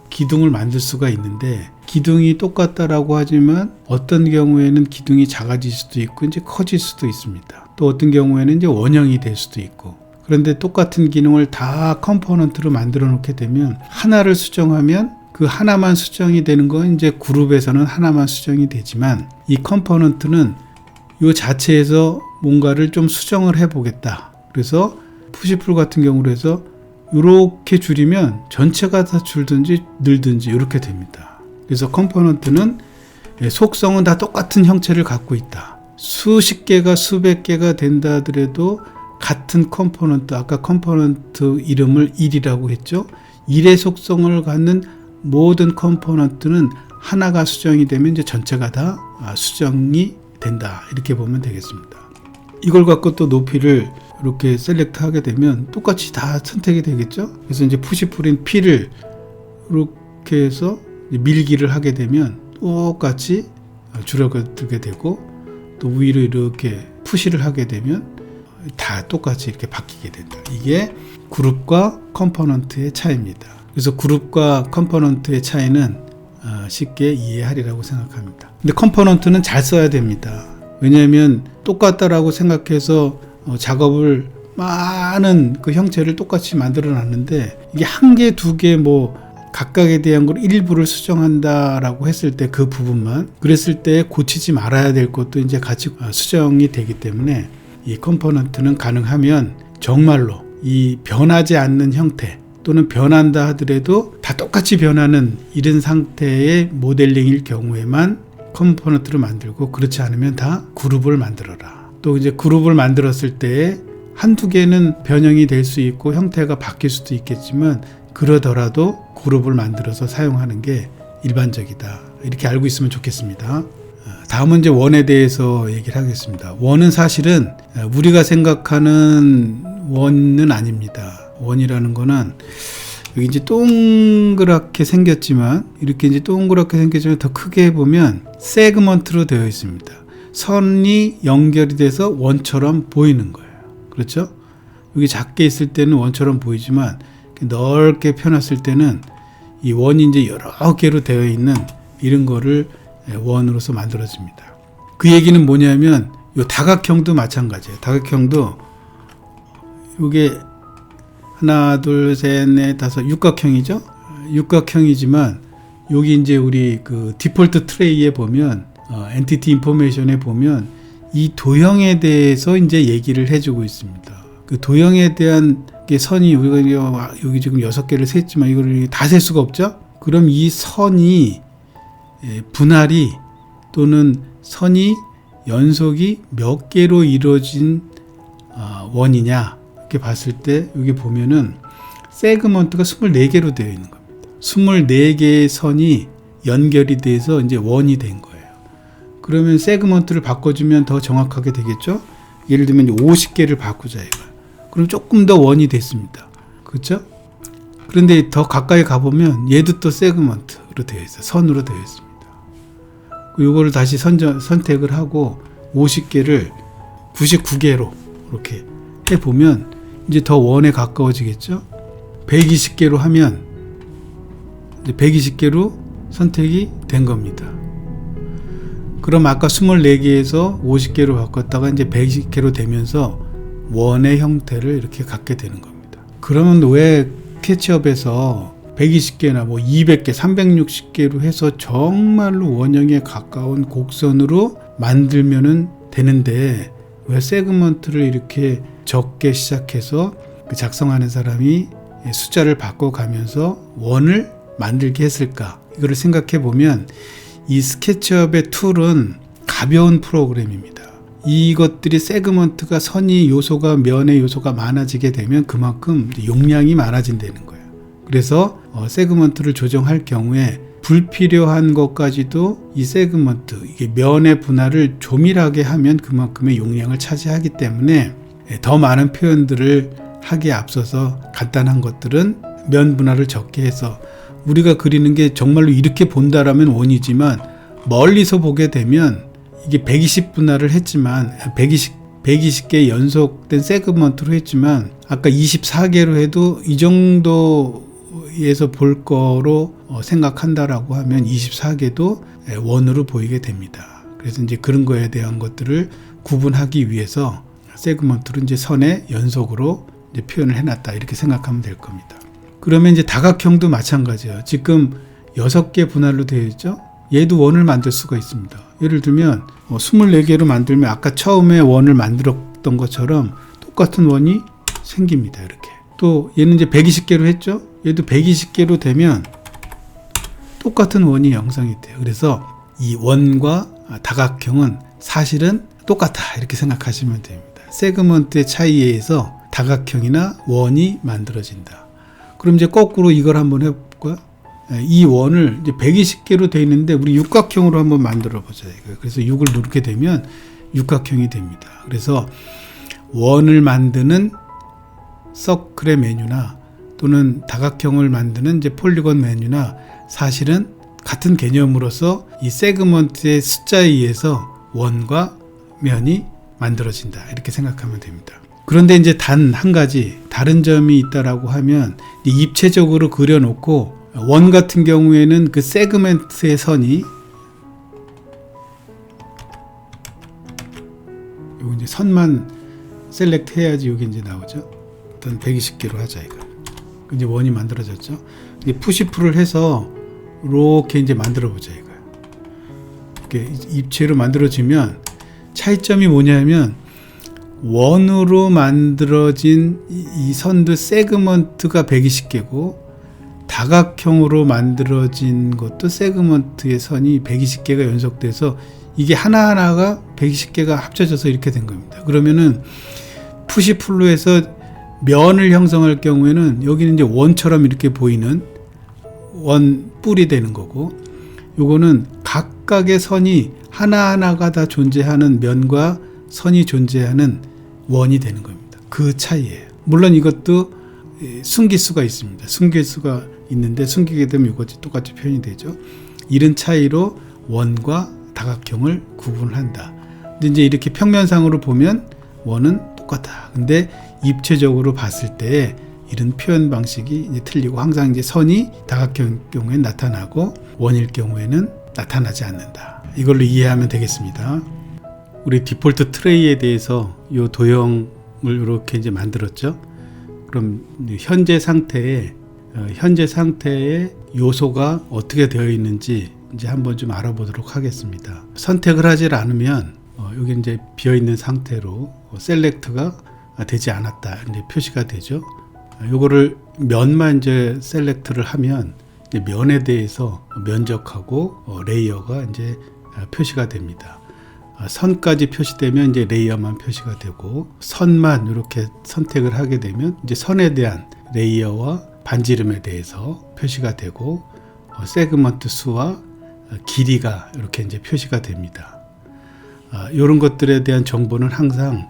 기둥을 만들 수가 있는데, 기둥이 똑같다라고 하지만 어떤 경우에는 기둥이 작아질 수도 있고 이제 커질 수도 있습니다. 또 어떤 경우에는 이제 원형이 될 수도 있고. 그런데 똑같은 기능을 다 컴포넌트로 만들어 놓게 되면 하나를 수정하면 그 하나만 수정이 되는 건 이제 그룹에서는 하나만 수정이 되지만, 이 컴포넌트는 이 자체에서 뭔가를 좀 수정을 해보겠다. 그래서 푸시풀 같은 경우로 해서 이렇게 줄이면 전체가 다 줄든지 늘든지 이렇게 됩니다. 그래서 컴포넌트는 속성은 다 똑같은 형체를 갖고 있다. 수십 개가 수백 개가 된다 하더라도 같은 컴포넌트, 아까 컴포넌트 이름을 1이라고 했죠. 1의 속성을 갖는 모든 컴포넌트는 하나가 수정이 되면 이제 전체가 다 수정이 된다. 이렇게 보면 되겠습니다. 이걸 갖고 또 높이를 이렇게 셀렉트 하게 되면 똑같이 다 선택이 되겠죠. 그래서 이제 푸시풀인 P를 이렇게 해서 밀기를 하게 되면 똑같이 줄어들게 되고, 또 위로 이렇게 푸시를 하게 되면 다 똑같이 이렇게 바뀌게 된다. 이게 그룹과 컴포넌트의 차이입니다. 그래서 그룹과 컴포넌트의 차이는 쉽게 이해하리라고 생각합니다. 근데 컴포넌트는 잘 써야 됩니다. 왜냐하면 똑같다라고 생각해서 작업을 많은 그 형체를 똑같이 만들어 놨는데, 이게 한 개, 두 개 뭐 각각에 대한 걸 일부를 수정한다라고 했을 때 그 부분만, 그랬을 때 고치지 말아야 될 것도 이제 같이 수정이 되기 때문에 이 컴포넌트는 가능하면 정말로 이 변하지 않는 형태 또는 변한다 하더라도 다 똑같이 변하는 이런 상태의 모델링일 경우에만 컴포넌트를 만들고, 그렇지 않으면 다 그룹을 만들어라. 또 이제 그룹을 만들었을 때 한두 개는 변형이 될 수 있고 형태가 바뀔 수도 있겠지만, 그러더라도 그룹을 만들어서 사용하는 게 일반적이다. 이렇게 알고 있으면 좋겠습니다. 다음은 이제 원에 대해서 얘기를 하겠습니다. 원은 사실은 우리가 생각하는 원은 아닙니다. 원이라는 거는 여기 이제 동그랗게 생겼지만, 이렇게 이제 동그랗게 생겼지만 더 크게 보면 세그먼트로 되어 있습니다. 선이 연결이 돼서 원처럼 보이는 거예요. 그렇죠? 여기 작게 있을 때는 원처럼 보이지만 넓게 펴놨을 때는 이 원이 이제 여러 개로 되어 있는 이런 거를 원으로서 만들어집니다. 그 얘기는 뭐냐면 이 다각형도 마찬가지예요. 다각형도 이게 하나, 둘, 셋, 넷, 다섯, 육각형이죠. 육각형이지만 여기 이제 우리 그 디폴트 트레이에 보면 엔티티 인포메이션에 보면 이 도형에 대해서 이제 얘기를 해주고 있습니다. 그 도형에 대한 게 선이 우리가 여기 지금 6개를 셌지만 이걸 다 셀 수가 없죠. 그럼 이 선이 분할이 또는 선이 연속이 몇 개로 이루어진 원이냐 이렇게 봤을 때 여기 보면은 세그먼트가 24개로 되어 있는 겁니다. 24개의 선이 연결이 돼서 이제 원이 된 거예요. 그러면 세그먼트를 바꿔주면 더 정확하게 되겠죠. 예를 들면 50개를 바꾸자 이거. 그럼 조금 더 원이 됐습니다. 그렇죠? 그런데 더 가까이 가보면 얘도 또 세그먼트로 되어 있어요. 선으로 되어 있습니다. 이거를 다시 선택을 하고 50개를 99개로 이렇게 해보면 이제 더 원에 가까워지겠죠? 120개로 하면 이제 120개로 선택이 된 겁니다. 그럼 아까 24개에서 50개로 바꿨다가 이제 120개로 되면서 원의 형태를 이렇게 갖게 되는 겁니다. 그러면 왜 스케치업에서 120개나 뭐 200개, 360개로 해서 정말로 원형에 가까운 곡선으로 만들면은 되는데 왜 세그먼트를 이렇게 적게 시작해서 작성하는 사람이 숫자를 바꿔가면서 원을 만들게 했을까? 이거를 생각해 보면 이 스케치업의 툴은 가벼운 프로그램입니다. 이것들이 세그먼트가 선이 요소가 면의 요소가 많아지게 되면 그만큼 용량이 많아진다는 거예요. 그래서 세그먼트를 조정할 경우에 불필요한 것까지도 이 세그먼트, 이게 면의 분할을 조밀하게 하면 그만큼의 용량을 차지하기 때문에 더 많은 표현들을 하기에 앞서서 간단한 것들은 면 분할을 적게 해서 우리가 그리는 게 정말로 이렇게 본다라면 원이지만 멀리서 보게 되면 이게 120분할을 했지만 120개 연속된 세그먼트로 했지만 아까 24개로 해도 이 정도에서 볼 거로 생각한다라고 하면 24개도 원으로 보이게 됩니다. 그래서 이제 그런 거에 대한 것들을 구분하기 위해서 세그먼트로 이제 선의 연속으로 이제 표현을 해놨다 이렇게 생각하면 될 겁니다. 그러면 이제 다각형도 마찬가지예요. 지금 6개 분할로 되어 있죠. 얘도 원을 만들 수가 있습니다. 예를 들면 24개로 만들면 아까 처음에 원을 만들었던 것처럼 똑같은 원이 생깁니다. 이렇게. 또 얘는 이제 120개로 했죠. 얘도 120개로 되면 똑같은 원이 형성이 돼요. 그래서 이 원과 다각형은 사실은 똑같아 이렇게 생각하시면 됩니다. 세그먼트의 차이에 의해서 다각형이나 원이 만들어진다. 그럼 이제 거꾸로 이걸 한번 해볼까요? 이 원을 이제 120개로 되어 있는데 우리 육각형으로 한번 만들어 보자. 그래서 6을 누르게 되면 육각형이 됩니다. 그래서 원을 만드는 서클의 메뉴나 또는 다각형을 만드는 이제 폴리곤 메뉴나 사실은 같은 개념으로서 이 세그먼트의 숫자에 의해서 원과 면이 만들어진다 이렇게 생각하면 됩니다. 그런데 이제 단 한 가지 다른 점이 있다라고 하면 입체적으로 그려놓고 원 같은 경우에는 그 세그먼트의 선이 요 이제 선만 셀렉트 해야지 여기 이제 나오죠. 일단 120개로 하자 이거. 이제 원이 만들어졌죠. 이제 푸시풀을 해서 이렇게 이제 만들어 보자 이거. 이렇게 입체로 만들어지면 차이점이 뭐냐면 원으로 만들어진 이 선도 세그먼트가 120개고 다각형으로 만들어진 것도 세그먼트의 선이 120개가 연속돼서 이게 하나하나가 120개가 합쳐져서 이렇게 된 겁니다. 그러면은 푸시풀로 해서 면을 형성할 경우에는 여기는 이제 원처럼 이렇게 보이는 원 뿔이 되는 거고 요거는 각각의 선이 하나하나가 다 존재하는 면과 선이 존재하는 원이 되는 겁니다. 그 차이예요. 물론 이것도 숨길 수가 있습니다. 숨길 수가 있는데 숨기게 되면 이것이 똑같이 표현이 되죠. 이런 차이로 원과 다각형을 구분한다. 근데 이제 이렇게 평면상으로 보면 원은 똑같아. 근데 입체적으로 봤을 때 이런 표현 방식이 이제 틀리고 항상 이제 선이 다각형일 경우에는 나타나고 원일 경우에는 나타나지 않는다. 이걸로 이해하면 되겠습니다. 우리 디폴트 트레이에 대해서 이 도형을 이렇게 이제 만들었죠. 그럼 현재 상태의 요소가 어떻게 되어 있는지 이제 한번 좀 알아보도록 하겠습니다. 선택을 하지 않으면 여기 이제 비어 있는 상태로 셀렉트가 되지 않았다 이제 표시가 되죠. 요거를 면만 이제 셀렉트를 하면 이제 면에 대해서 면적하고 레이어가 이제 표시가 됩니다. 선까지 표시되면 이제 레이어만 표시가 되고 선만 이렇게 선택을 하게 되면 이제 선에 대한 레이어와 반지름에 대해서 표시가 되고 세그먼트 수와 길이가 이렇게 이제 표시가 됩니다. 이런 것들에 대한 정보는 항상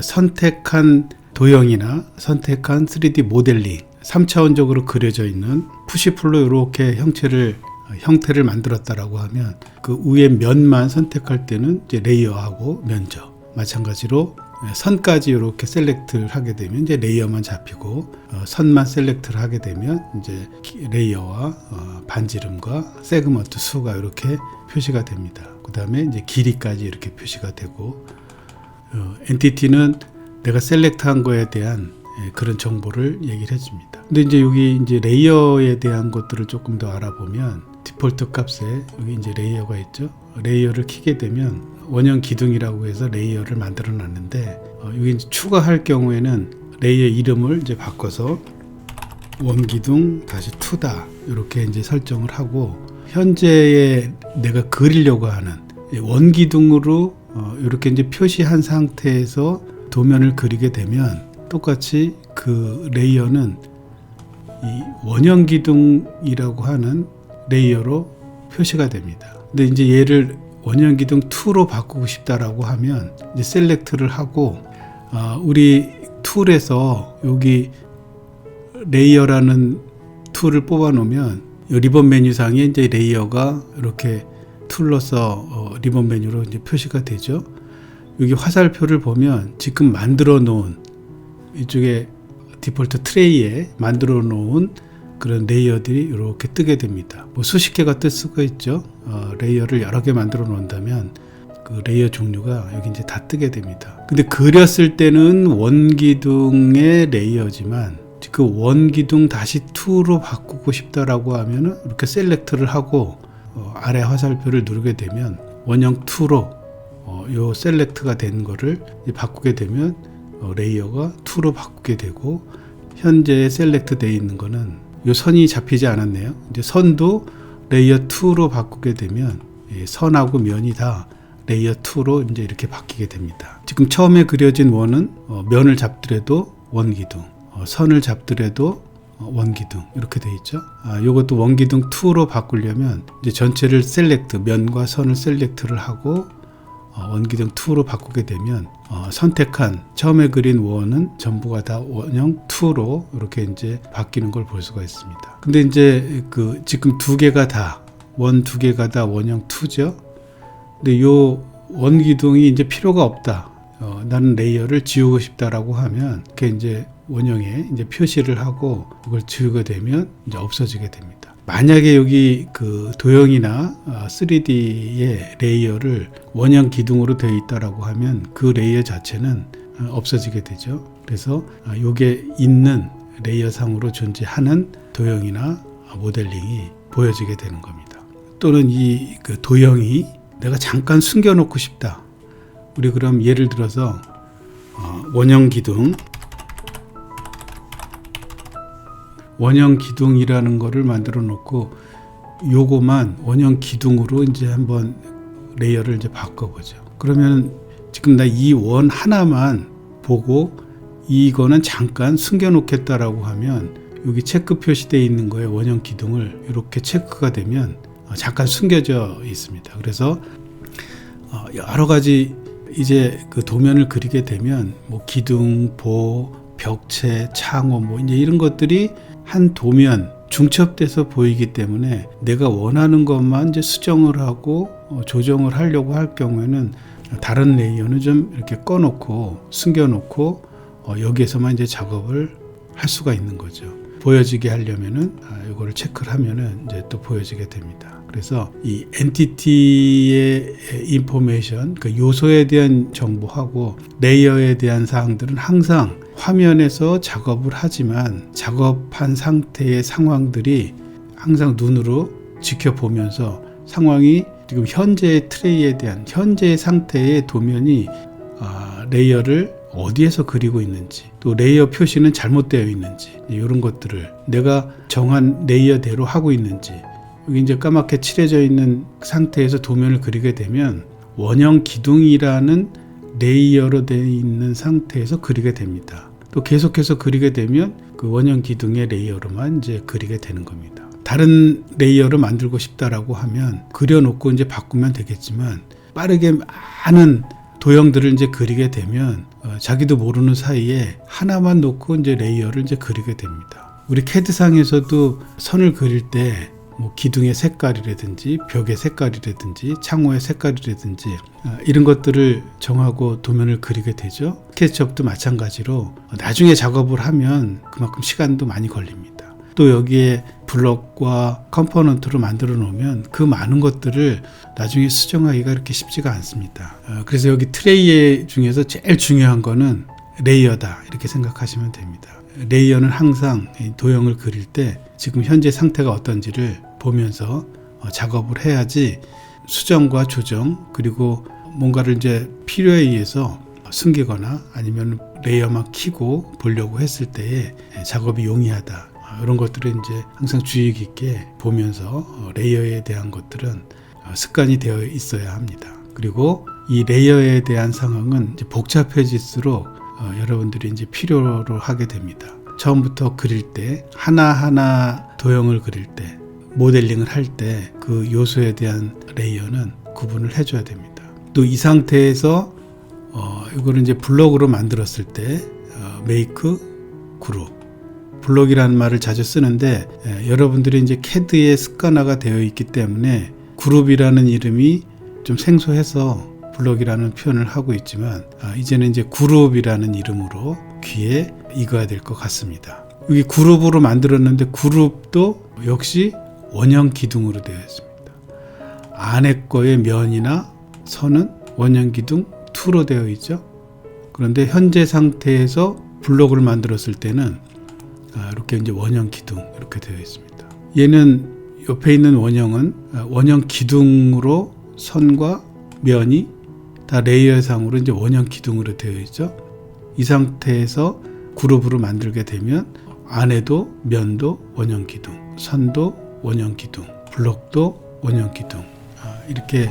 선택한 도형이나 선택한 3D 모델링 3차원적으로 그려져 있는 푸시풀로 이렇게 형태를 만들었다라고 하면 그 위에 면만 선택할 때는 이제 레이어하고 면적 마찬가지로 선까지 이렇게 셀렉트를 하게 되면 이제 레이어만 잡히고 선만 셀렉트를 하게 되면 이제 레이어와 반지름과 세그먼트 수가 이렇게 표시가 됩니다. 그 다음에 이제 길이까지 이렇게 표시가 되고 엔티티는 내가 셀렉트한 거에 대한 그런 정보를 얘기를 해줍니다. 근데 이제 여기 이제 레이어에 대한 것들을 조금 더 알아보면 디폴트 값에 여기 이제 레이어가 있죠. 레이어를 키게 되면 원형 기둥이라고 해서 레이어를 만들어 놨는데 여기 이제 추가할 경우에는 레이어 이름을 이제 바꿔서 원기둥 다시 2다 이렇게 이제 설정을 하고 현재에 내가 그리려고 하는 원기둥으로 이렇게 이제 표시한 상태에서 도면을 그리게 되면 똑같이 그 레이어는 이 원형 기둥이라고 하는 레이어로 표시가 됩니다. 근데 이제 얘를 원형 기둥 2로 바꾸고 싶다라고 하면 이제 셀렉트를 하고 우리 툴에서 여기 레이어라는 툴을 뽑아 놓으면 리본 메뉴상에 이제 레이어가 이렇게 툴로서 리본 메뉴로 이제 표시가 되죠. 여기 화살표를 보면 지금 만들어 놓은 이쪽에 디폴트 트레이에 만들어 놓은 그런 레이어들이 이렇게 뜨게 됩니다. 뭐 수십 개가 뜰 수가 있죠. 레이어를 여러 개 만들어 놓는다면 그 레이어 종류가 여기 이제 다 뜨게 됩니다. 근데 그렸을 때는 원기둥의 레이어지만 그 원기둥 다시 2로 바꾸고 싶다라고 하면은 이렇게 셀렉트를 하고 아래 화살표를 누르게 되면 원형 2로 요 셀렉트가 된 거를 바꾸게 되면 레이어가 2로 바꾸게 되고, 현재 셀렉트 되어 있는 거는 요 선이 잡히지 않았네요. 이제 선도 레이어 2로 바꾸게 되면 선하고 면이 다 레이어 2로 이제 이렇게 바뀌게 됩니다. 지금 처음에 그려진 원은 면을 잡더라도 원기둥, 선을 잡더라도 원기둥 이렇게 돼 있죠. 요것도 원기둥 2로 바꾸려면 이제 전체를 셀렉트, 면과 선을 셀렉트를 하고 원기둥 2로 바꾸게 되면 선택한 처음에 그린 원은 전부가 다 원형 2로 이렇게 이제 바뀌는 걸 볼 수가 있습니다. 근데 이제 지금 두 개가 다 원 두 개가 다 원형 2죠. 근데 요 원기둥이 이제 필요가 없다. 나는 레이어를 지우고 싶다라고 하면 이렇게 이제 원형에 이제 표시를 하고 이걸 지우게 되면 이제 없어지게 됩니다. 만약에 여기 도형이나 3D의 레이어를 원형 기둥으로 되어 있다라고 하면 그 레이어 자체는 없어지게 되죠. 그래서 요게 있는 레이어상으로 존재하는 도형이나 모델링이 보여지게 되는 겁니다. 또는 이 도형이 내가 잠깐 숨겨놓고 싶다. 우리 그럼 예를 들어서 원형 기둥이라는 거를 만들어 놓고 요거만 원형 기둥으로 이제 한번 레이어를 이제 바꿔보죠. 그러면 지금 나 이 원 하나만 보고 이거는 잠깐 숨겨놓겠다라고 하면 여기 체크 표시되어 있는 거에 원형 기둥을 이렇게 체크가 되면 잠깐 숨겨져 있습니다. 그래서 여러 가지 이제 도면을 그리게 되면 뭐 기둥, 보, 벽체, 창호 뭐 이제 이런 것들이 한 도면 중첩돼서 보이기 때문에 내가 원하는 것만 이제 수정을 하고 조정을 하려고 할 경우에는 다른 레이어는 좀 이렇게 꺼놓고 숨겨놓고 여기에서만 이제 작업을 할 수가 있는 거죠. 보여지게 하려면은 이거를 체크를 하면은 이제 또 보여지게 됩니다. 그래서 이 엔티티의 인포메이션, 그 요소에 대한 정보하고 레이어에 대한 사항들은 항상 화면에서 작업을 하지만 작업한 상태의 상황들이 항상 눈으로 지켜보면서 상황이 지금 현재의 트레이에 대한 현재의 상태의 도면이 레이어를 어디에서 그리고 있는지, 또 레이어 표시는 잘못되어 있는지, 이런 것들을 내가 정한 레이어대로 하고 있는지, 여기 이제 까맣게 칠해져 있는 상태에서 도면을 그리게 되면 원형 기둥이라는 레이어로 되어 있는 상태에서 그리게 됩니다. 또 계속해서 그리게 되면 그 원형 기둥의 레이어로만 이제 그리게 되는 겁니다. 다른 레이어를 만들고 싶다라고 하면 그려놓고 이제 바꾸면 되겠지만, 빠르게 많은 도형들을 이제 그리게 되면 자기도 모르는 사이에 하나만 놓고 이제 레이어를 이제 그리게 됩니다. 우리 캐드상에서도 선을 그릴 때 뭐 기둥의 색깔이라든지 벽의 색깔이라든지 창호의 색깔이라든지 이런 것들을 정하고 도면을 그리게 되죠. 스케치업도 마찬가지로 나중에 작업을 하면 그만큼 시간도 많이 걸립니다. 또 여기에 블럭과 컴포넌트로 만들어 놓으면 그 많은 것들을 나중에 수정하기가 그렇게 쉽지가 않습니다. 그래서 여기 트레이 중에서 제일 중요한 거는 레이어다, 이렇게 생각하시면 됩니다. 레이어는 항상 도형을 그릴 때 지금 현재 상태가 어떤지를 보면서 작업을 해야지 수정과 조정, 그리고 뭔가를 이제 필요에 의해서 숨기거나 아니면 레이어만 키고 보려고 했을 때에 작업이 용이하다, 이런 것들을 이제 항상 주의 깊게 보면서 레이어에 대한 것들은 습관이 되어 있어야 합니다. 그리고 이 레이어에 대한 상황은 이제 복잡해질수록 여러분들이 이제 필요로 하게 됩니다. 처음부터 그릴 때 하나하나 도형을 그릴 때, 모델링을 할 때 그 요소에 대한 레이어는 구분을 해줘야 됩니다. 또 이 상태에서 이거를 이제 블록으로 만들었을 때 메이크 그룹, 블록이라는 말을 자주 쓰는데 여러분들이 이제 캐드에 습관화가 되어 있기 때문에 그룹이라는 이름이 좀 생소해서 블록이라는 표현을 하고 있지만 이제는 이제 그룹이라는 이름으로 귀에 익어야 될 것 같습니다. 여기 그룹으로 만들었는데 그룹도 역시 원형 기둥으로 되어 있습니다. 안에 거의 면이나 선은 원형 기둥 2로 되어 있죠. 그런데 현재 상태에서 블록을 만들었을 때는 이렇게 이제 원형 기둥 이렇게 되어 있습니다. 얘는 옆에 있는 원형은 원형 기둥으로 선과 면이 다 레이어상으로 이제 원형 기둥으로 되어 있죠. 이 상태에서 그룹으로 만들게 되면 안에도 면도 원형 기둥, 선도 원형 기둥, 블록도 원형 기둥, 이렇게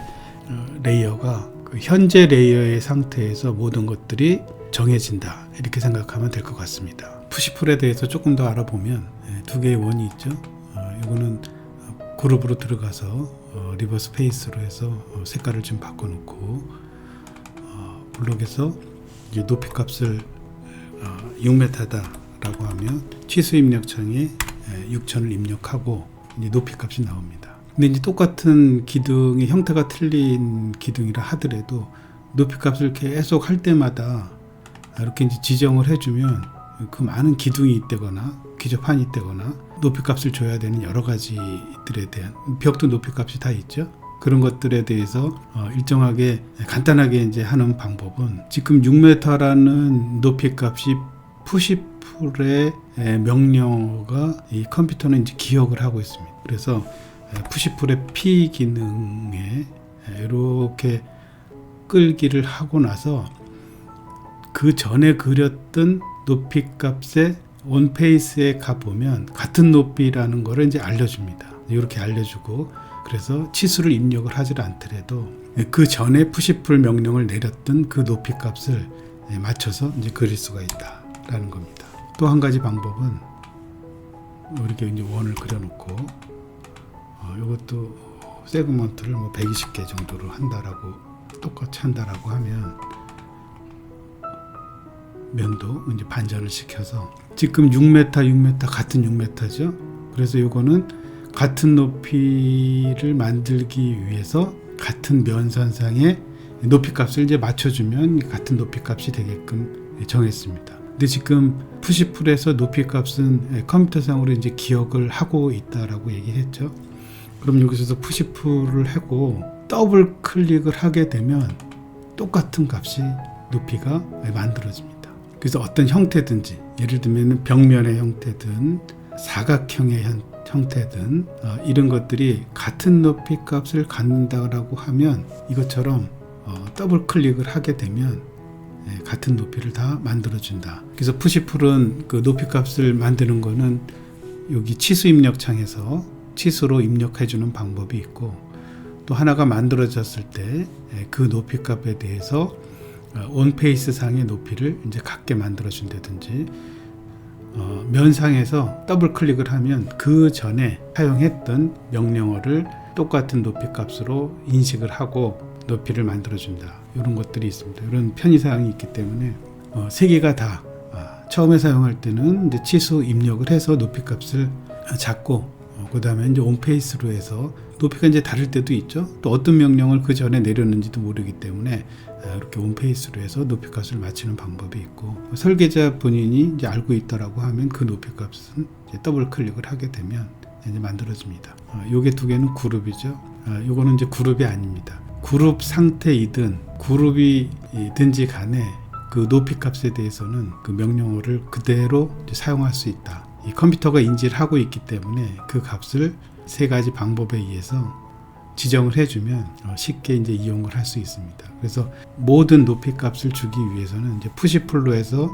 레이어가 현재 레이어의 상태에서 모든 것들이 정해진다, 이렇게 생각하면 될 것 같습니다. 푸시풀에 대해서 조금 더 알아보면 두 개의 원이 있죠. 이거는 그룹으로 들어가서 리버스 페이스로 해서 색깔을 좀 바꿔놓고 블록에서 이제 높이 값을 6m다라고 하면 취수 입력창에 6000을 입력하고 이제 높이 값이 나옵니다. 근데 이제 똑같은 기둥의 형태가 틀린 기둥이라 하더라도 높이 값을 계속 할 때마다 이렇게 이제 지정을 해주면 그 많은 기둥이 있다거나 기저판이 있다거나 높이 값을 줘야 되는 여러 가지들에 대한 벽도 높이 값이 다 있죠. 그런 것들에 대해서 일정하게 간단하게 이제 하는 방법은 지금 6m라는 높이 값이 푸시풀의 명령어가 이 컴퓨터는 이제 기억을 하고 있습니다. 그래서 푸시풀의 P 기능에 이렇게 끌기를 하고 나서 그 전에 그렸던 높이 값의 온페이스에 가보면 같은 높이라는 거를 이제 알려줍니다. 이렇게 알려주고, 그래서 치수를 입력을 하지 않더라도 그 전에 푸시풀 명령을 내렸던 그 높이 값을 맞춰서 이제 그릴 수가 있다라는 겁니다. 또 한 가지 방법은 이렇게 이제 원을 그려놓고 이것도 세그먼트를 120개 정도로 한다라고 똑같이 한다라고 하면 면도 이제 반전을 시켜서 지금 6m 같은 6m죠. 그래서 이거는 같은 높이를 만들기 위해서 같은 면선상의 높이 값을 이제 맞춰주면 같은 높이 값이 되게끔 정했습니다. 근데 지금 푸시풀에서 높이 값은 컴퓨터상으로 이제 기억을 하고 있다라고 얘기했죠. 그럼 여기서 푸시풀을 하고 더블 클릭을 하게 되면 똑같은 값이 높이가 만들어집니다. 그래서 어떤 형태든지, 예를 들면 벽면의 형태든 사각형의 형태든 이런 것들이 같은 높이 값을 갖는다라고 하면 이것처럼 더블 클릭을 하게 되면 같은 높이를 다 만들어준다. 그래서 푸시풀은 그 높이 값을 만드는 거는 여기 치수 입력창에서 치수로 입력해주는 방법이 있고, 또 하나가 만들어졌을 때 그 높이 값에 대해서 온페이스 상의 높이를 이제 같게 만들어 준다든지, 면상에서 더블 클릭을 하면 그 전에 사용했던 명령어를 똑같은 높이 값으로 인식을 하고 높이를 만들어 준다. 이런 것들이 있습니다. 이런 편의사항이 있기 때문에 세 개가 다 처음에 사용할 때는 이제 치수 입력을 해서 높이 값을 잡고, 그 다음에 이제 온페이스로 해서 높이가 이제 다를 때도 있죠. 또 어떤 명령을 그 전에 내렸는지도 모르기 때문에 이렇게 온페이스로 해서 높이 값을 맞추는 방법이 있고, 설계자 본인이 이제 알고 있다라고 하면 그 높이 값은 이제 더블 클릭을 하게 되면 이제 만들어집니다. 요게 두 개는 그룹이죠. 요거는 이제 그룹이 아닙니다. 그룹 상태이든 그룹이든지 간에 그 높이 값에 대해서는 그 명령어를 그대로 이제 사용할 수 있다. 이 컴퓨터가 인지를 하고 있기 때문에 그 값을 세 가지 방법에 의해서 지정을 해주면 쉽게 이제 이용을 할 수 있습니다. 그래서 모든 높이 값을 주기 위해서는 이제 푸시풀로 해서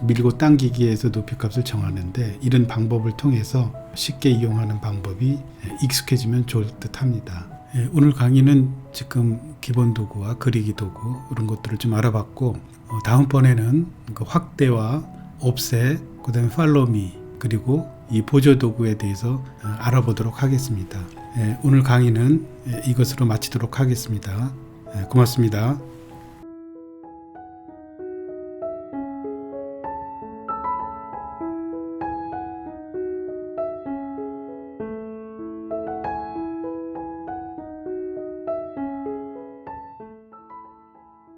밀고 당기기 해서 높이 값을 정하는데, 이런 방법을 통해서 쉽게 이용하는 방법이 익숙해지면 좋을 듯 합니다. 오늘 강의는 지금 기본 도구와 그리기 도구 이런 것들을 좀 알아봤고, 다음번에는 그 확대와 옵셋, 그 다음에 팔로미, 그리고 이 보조 도구에 대해서 알아보도록 하겠습니다. 오늘 강의는 이것으로 마치도록 하겠습니다. 고맙습니다.